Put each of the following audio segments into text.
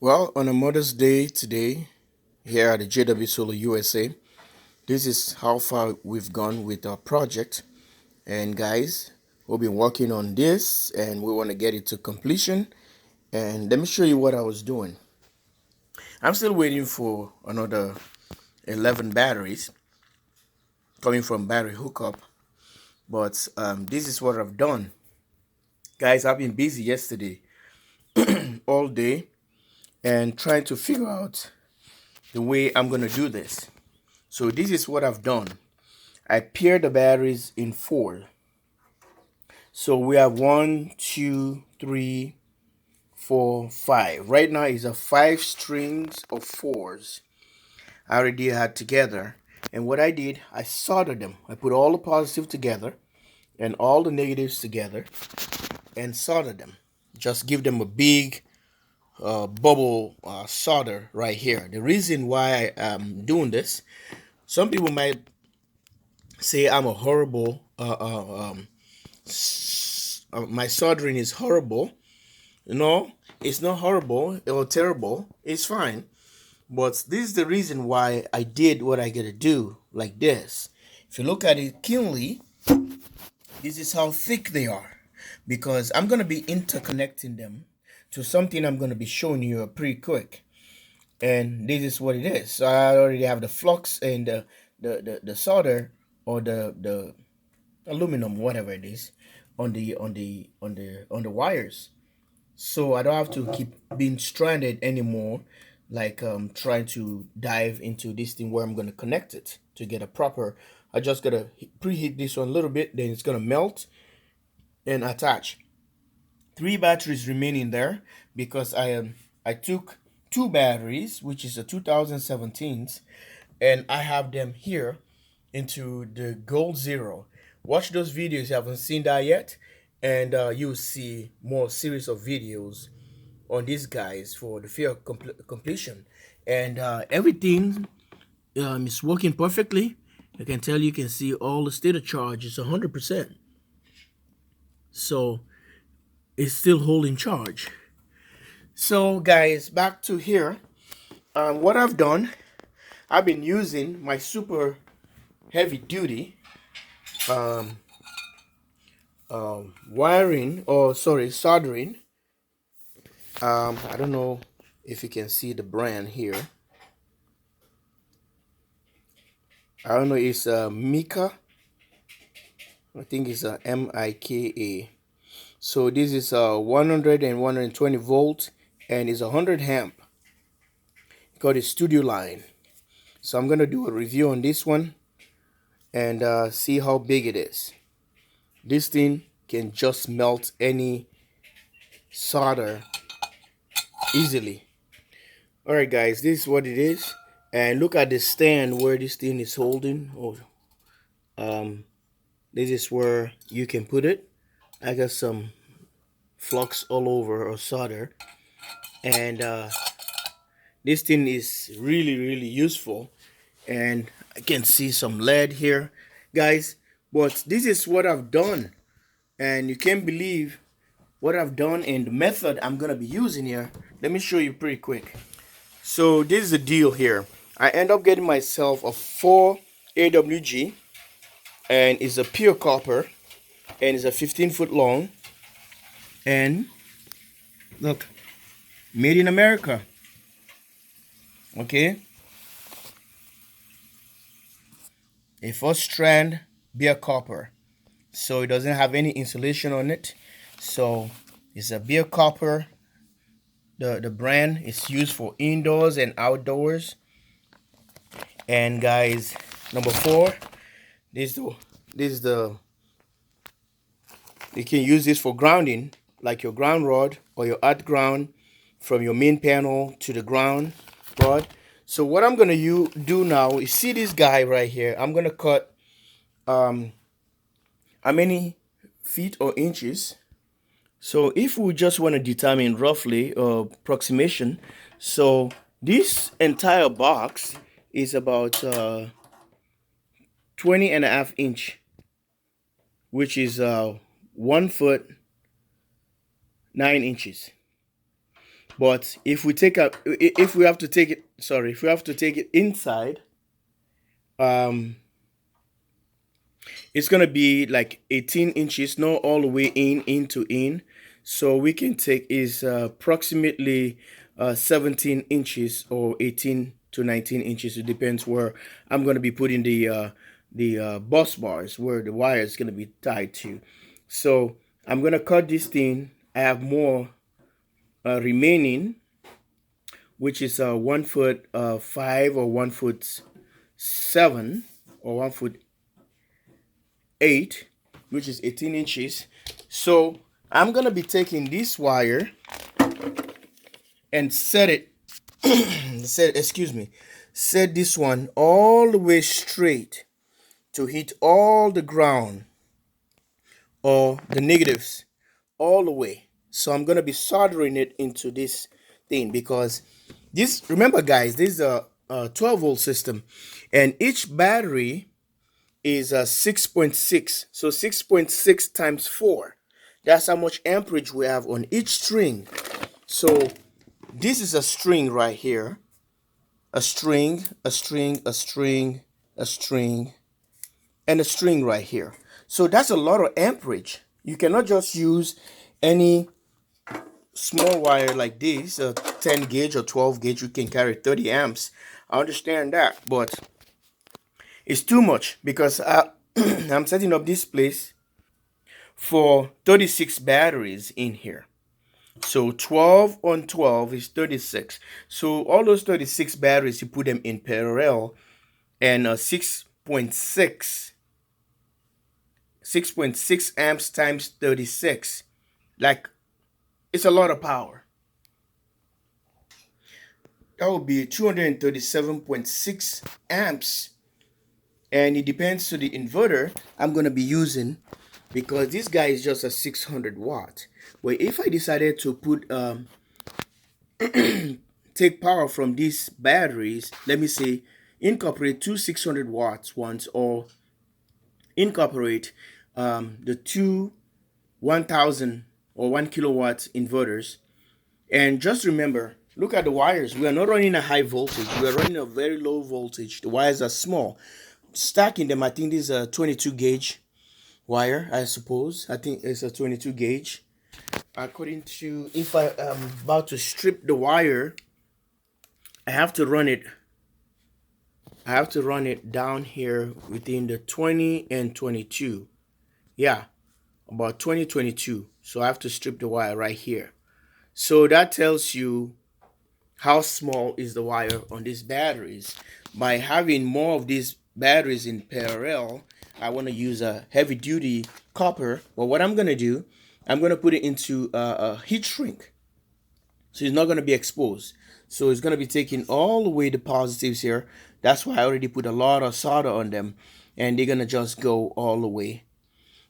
Well, on a Mother's Day today, here at the JW USA, this is how far we've gone with our project. And guys, we've been working on this and we want to get it to completion. And let me show you what I was doing. I'm still waiting for another 11 batteries coming from battery hookup. But this is what I've done. Guys, I've been busy yesterday all day and trying to figure out the way I'm going to do this. So this is what I've done. I paired the batteries in four. So we have 1, 2, 3, 4, 5. Right now is a 5 strings of fours. I already had together. And what I did, I soldered them. I put all the positives together and all the negatives together and soldered them. Just give them a big bubble solder right here. The reason why I am doing this, some people might say I'm a horrible my soldering is horrible. No, it's not horrible or terrible. It's fine. But this is the reason why I did what I gotta do like this. If you look at it keenly, this is how thick they are. Because I'm gonna be interconnecting them to something I'm gonna be showing you pretty quick. And this is what it is. So I already have the flux and the solder or the aluminum, whatever it is, on the wires. So I don't have to keep being stranded anymore, like trying to dive into this thing where I'm gonna connect it to get a proper. I just gotta preheat this one a little bit, then it's gonna melt and attach. 3 batteries remaining there because I took 2 batteries, which is a 2017s, and I have them here into the gold zero. Watch those videos if you haven't seen that yet, and you'll see more series of videos on these guys for the fear completion. And everything is working perfectly. I can tell you can see all the state of charge is 100%. So it's still holding charge. So guys, back to here. What I've done, I've been using my super heavy duty wiring, or sorry, soldering. I don't know if you can see the brand here. I don't know, it's Mika. I think it's a Mika. So this is 100 and 120 volt, and it's 100 amp. Got a studio line. So I'm gonna do a review on this one and see how big it is. This thing can just melt any solder easily. Alright guys, this is what it is. And look at the stand where this thing is holding. This is where you can put it. I got some flux all over, or solder. And this thing is really useful. And I can see some lead here, guys. But this is what I've done. And you can't believe what I've done and the method I'm gonna be using here. Let me show you pretty quick. So this is the deal here. I end up getting myself a 4 AWG, and it's a pure copper, and it's a 15-foot long, and look, made in America. Okay, a 4-strand bare copper, so it doesn't have any insulation on it. So it's a bare copper. The brand is used for indoors and outdoors. And guys, number 4, this is the you can use this for grounding, like your ground rod or your earth ground from your main panel to the ground rod. So what I'm gonna do now is, see this guy right here. I'm gonna cut how many feet or inches. So if we just want to determine roughly approximation, so this entire box is about 20.5 inch, which is 1 foot 9 inches. But if we have to take it, sorry, if we have to take it inside, um, it's gonna be like 18 inches, not all the way in. So we can take is approximately 17 inches or 18 to 19 inches. It depends where I'm gonna be putting the bus bars, where the wire is gonna be tied to. So I'm gonna cut this thing. I have more remaining, which is 1 foot 5 or 1 foot 7 or 1 foot 8, which is 18 inches. So I'm gonna be taking this wire and set it excuse me, set this one all the way straight to hit all the ground or the negatives all the way. So I'm gonna be soldering it into this thing, because this, remember guys, this is a 12-volt system, and each battery is 6.6. So 6.6 times 4. That's how much amperage we have on each string. So this is a string right here. A string, a string, a string, a string, and a string right here. So that's a lot of amperage. You cannot just use any small wire like this, a 10 gauge or 12 gauge. You can carry 30 amps. I understand that, but it's too much, because I'm setting up this place for 36 batteries in here. So 12 on 12 is 36. So all those 36 batteries, you put them in parallel, and 6.6 amps times 36. Like, it's a lot of power. That would be 237.6 amps. And it depends to the inverter I'm going to be using, because this guy is just a 600 watt. Well, if I decided to put take power from these batteries, let me say incorporate two 600 watts ones, or incorporate the two 1000 or 1 kilowatt inverters. And just remember, look at the wires. We are not running a high voltage, we are running a very low voltage. The wires are small. Stacking them, I think this is a 22 gauge wire, I suppose. I think it's a 22 gauge. According to, if I am about to strip the wire, I have to run it down here within the 20 and 22. Yeah, about 20, 22. So I have to strip the wire right here. So that tells you how small is the wire on these batteries. By having more of these batteries in parallel, I want to use a heavy duty copper. Well, what I'm going to do, I'm going to put it into a heat shrink, so it's not going to be exposed. So it's going to be taking all the way the positives here. That's why I already put a lot of solder on them, and they're going to just go all the way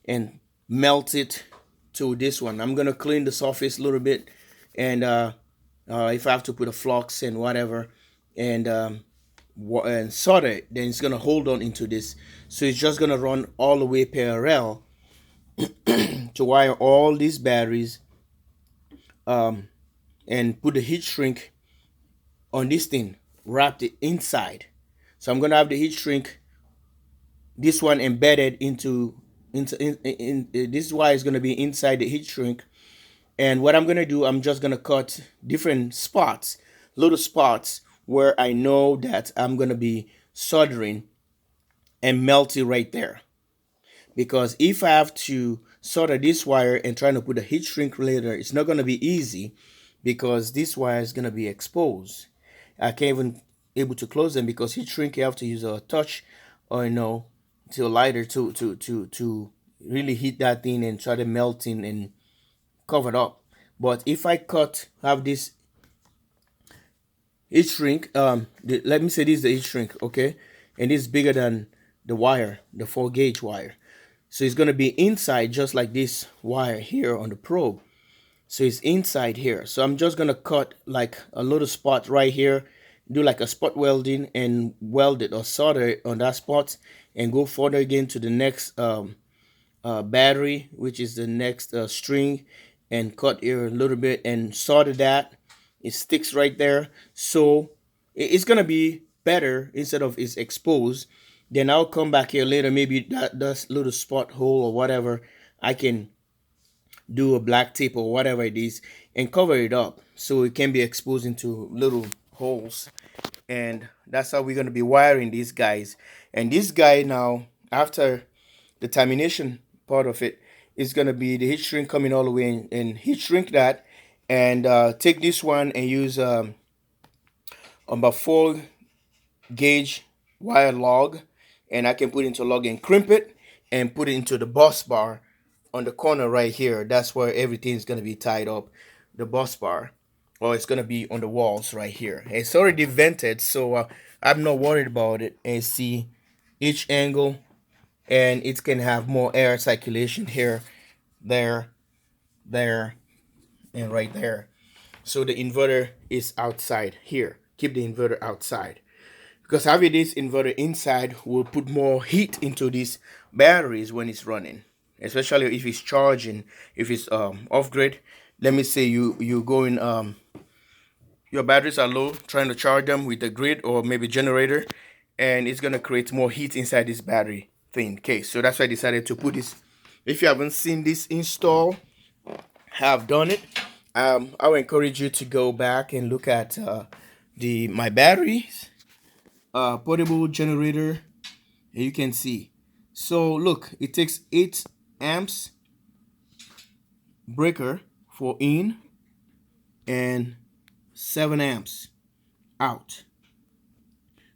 and melt it to this one. I'm going to clean the surface a little bit, and if I have to put a flux and whatever, and solder it, then it's gonna hold on into this. So it's just gonna run all the way parallel to wire all these batteries, and put the heat shrink on this thing, wrapped it inside. So I'm gonna have the heat shrink, this one embedded into this wire is gonna be inside the heat shrink. And what I'm gonna do, I'm just gonna cut different spots, little spots, where I know that I'm gonna be soldering, and melt it right there. Because if I have to solder this wire and trying to put a heat shrink later, it's not gonna be easy, because this wire is gonna be exposed. I can't even able to close them, because heat shrink you have to use a touch, or to a lighter to really heat that thing and try to melt in and covered up. But if I have this heat shrink, let me say this is the heat shrink, okay, and it's bigger than the wire, the 4 gauge wire. So it's going to be inside, just like this wire here on the probe. So it's inside here. So I'm just going to cut like a little spot right here, do like a spot welding, and weld it or solder it on that spot, and go further again to the next battery, which is the next string, and cut here a little bit and solder that, It sticks right there. So it's gonna be better instead of it's exposed. Then I'll come back here later, maybe that little spot hole or whatever, I can do a black tape or whatever it is and cover it up so it can be exposed into little holes. And that's how we're going to be wiring these guys. And this guy now, after the termination part of it, is going to be the heat shrink coming all the way in, and heat shrink that, and take this one and use about 4 gauge wire log, and I can put it into log and crimp it and put it into the bus bar on the corner right here. That's where everything's going to be tied up, the bus bar, or it's going to be on the walls right here. It's already vented, so I'm not worried about it. And see each angle, and it can have more air circulation here, there, and right there. So the inverter is outside here. Keep the inverter outside, because having this inverter inside will put more heat into these batteries when it's running, especially if it's charging. If it's off grid, let me say you going your batteries are low, trying to charge them with the grid or maybe generator, and it's gonna create more heat inside this battery thing. Okay, so that's why I decided to put this. If you haven't seen this install, have done it, I would encourage you to go back and look at my batteries, portable generator, and you can see. So look, it takes 8 amps breaker for in and 7 amps out.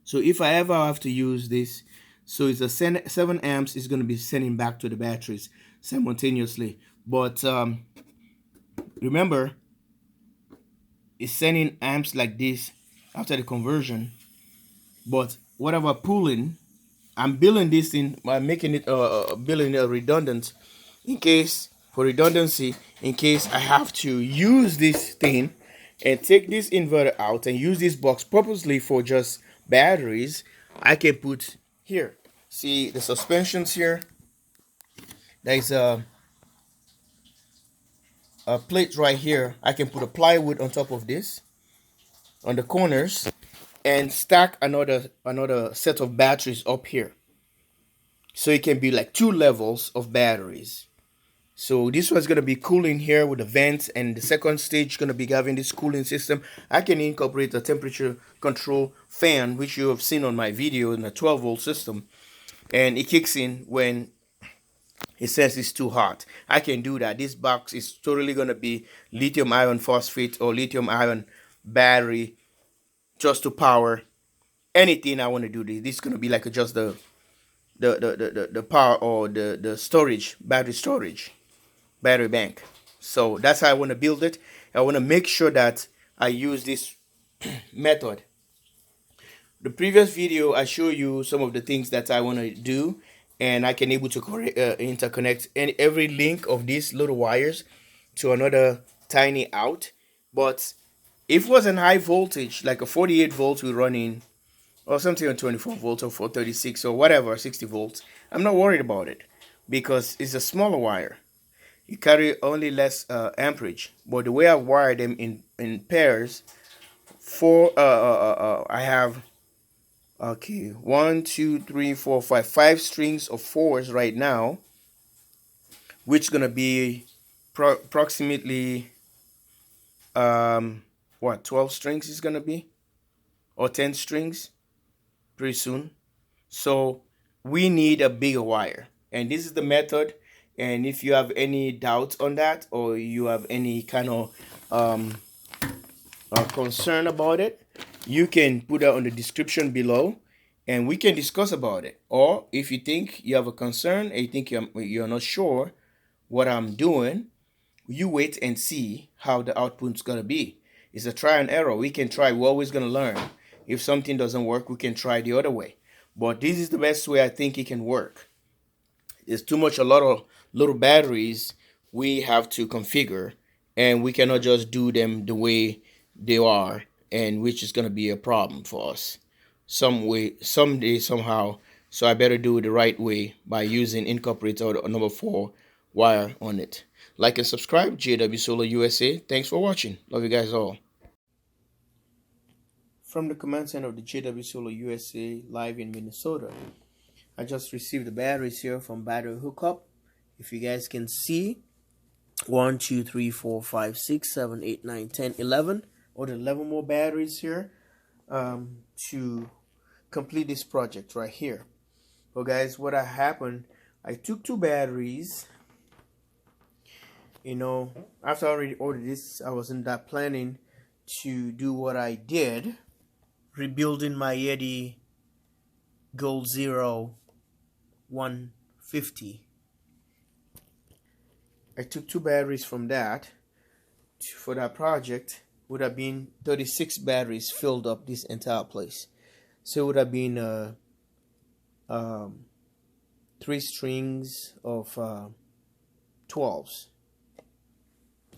So if I ever have to use this, so it's a 7 amps is going to be sending back to the batteries simultaneously. But remember, it's sending amps like this after the conversion. But whatever pulling, I'm building this in by making it building it redundant for redundancy, in case I have to use this thing and take this inverter out and use this box purposely for just batteries. I can put here. See the suspensions here. There's a plate right here. I can put a plywood on top of this on the corners and stack another set of batteries up here, so it can be like 2 levels of batteries. So this one's going to be cooling here with the vents, and the second stage going to be having this cooling system. I can incorporate a temperature control fan, which you have seen on my video, in a 12-volt system, and it kicks in when it says it's too hot. I can do that. This box is totally going to be lithium iron phosphate or lithium ion battery, just to power anything I want to do. This is going to be like just the power or the storage, battery bank. So that's how I want to build it. I want to make sure that I use this method. The previous video I show you some of the things that I want to do, and I can able to interconnect every link of these little wires to another tiny out. But if it was an high voltage, like a 48 volts we're running, or something on 24 volts or 436 or whatever, 60 volts, I'm not worried about it, because it's a smaller wire. You carry only less amperage. But the way I wire them in pairs, I have 1, 2, 3, 4, 5 strings of 4s right now, which is gonna be approximately 12 strings is gonna be, or 10 strings pretty soon. So we need a bigger wire, and this is the method. And if you have any doubts on that, or you have any kind of concern about it, you can put that on the description below and we can discuss about it. Or if you think you have a concern and you think you're not sure what I'm doing, you wait and see how the output's gonna be. It's a try and error. We can try. We're always gonna learn. If something doesn't work, we can try the other way. But this is the best way I think it can work. There's a lot of little batteries we have to configure, and we cannot just do them the way they are, and which is going to be a problem for us someday, somehow. So I better do it the right way by using incorporator number 4 wire on it. Like and subscribe, JW Solar USA. Thanks for watching. Love you guys all. from the command center of the jwsolarusa live in Minnesota. I just received the batteries here from battery hookup. If you guys can see, 1 2 3 4 5 6 7 8 9 10 11, or the 11 more batteries here to complete this project right here. So guys, what happened, I took 2 batteries. You know, after I already ordered this, I wasn't that planning to do what I did, rebuilding my Yeti Gold Zero 150. I took 2 batteries from that for that project. Would have been 36 batteries filled up this entire place. So it would have been 3 strings of 12s.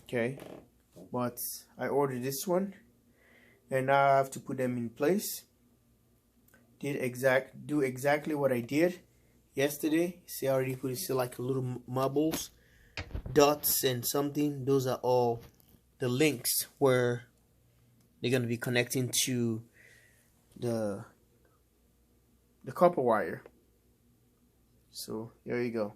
Okay, but I ordered this one, and now I have to put them in place. Do exactly what I did yesterday. See, I already put it, see, like little marbles, dots, and something. Those are all the links where they're gonna be connecting to the copper wire. So there you go.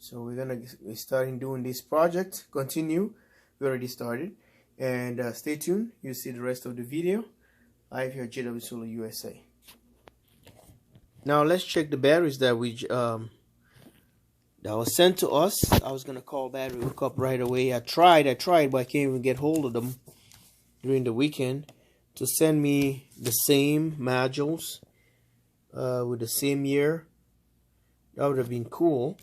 So we're starting doing this project. Continue. We already started, and stay tuned. You'll see the rest of the video live here at jwsolarusa. Now let's check the batteries that that was sent to us. I was gonna call battery hookup right away. I tried, but I can't even get hold of them during the weekend to send me the same modules with the same year. That would have been cool.